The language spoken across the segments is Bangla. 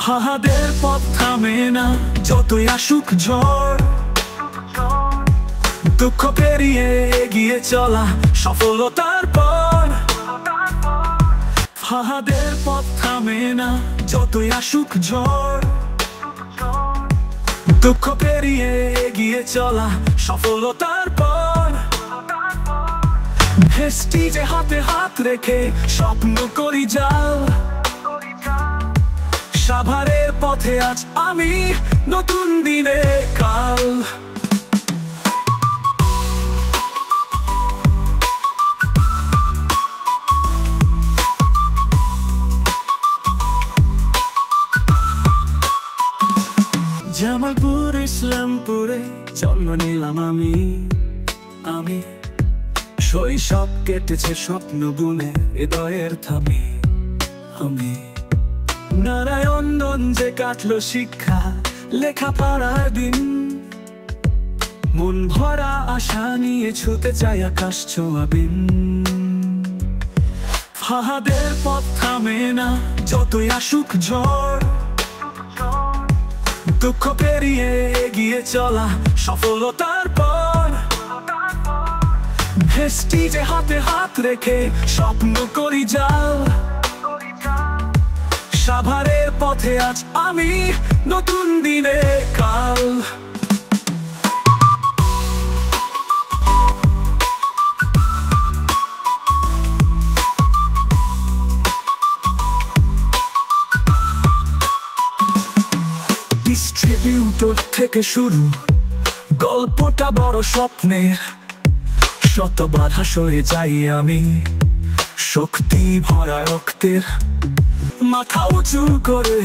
ফাহাদের পথ থামে না, যতই আসুক ঝড়। দুঃখ পেরিয়ে এগিয়ে চলা সফলতার পর। ফাহাদের পথ থামে না, যতই আসুক ঝড়। দুঃখ পেরিয়ে এগিয়ে চলা সফলতার পর। ভেস্টিজে হাতে হাত রেখে স্বপ্ন করি যাও। সাভারের পথে আজ আমি, নতুন দিনে কাল। জামালপুর ইসলামপুরে জন্ম নিলাম আমি। শৈশব কেটেছে স্বপ্ন বুনে হৃদয়ের থামি। আমি নারায়ণগঞ্জে কাটলো শিক্ষা লেখাপড়ার দিন। মন ভরা আশা নিয়ে ছুতে চাই আকাশ ছোঁয়া বিন। ফাহাদের পথ থামে না, যতই আসুক ঝড়। দুঃখ পেরিয়ে এগিয়ে চলা সফলতার পর। ভেস্টিজে হাতে হাত রেখে স্বপ্ন করি যাও। সাভারের পথে আজ আমি, নতুন দিনে কাল। ডিস্ট্রিবিউটর থেকে শুরু, গল্পটা বড় স্বপ্নের। শত বাধা সয়ে যাই আমি, শক্তি ভরা রক্তের। মাথা উঁচু করে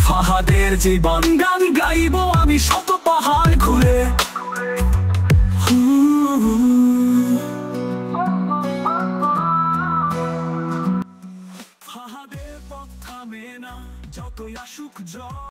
ফাহাদের জীবন গান গাইব আমি, শত পাহাড় ঘুরে। ফাহাদের পথ থামে না, যতই আসুক ঝড়।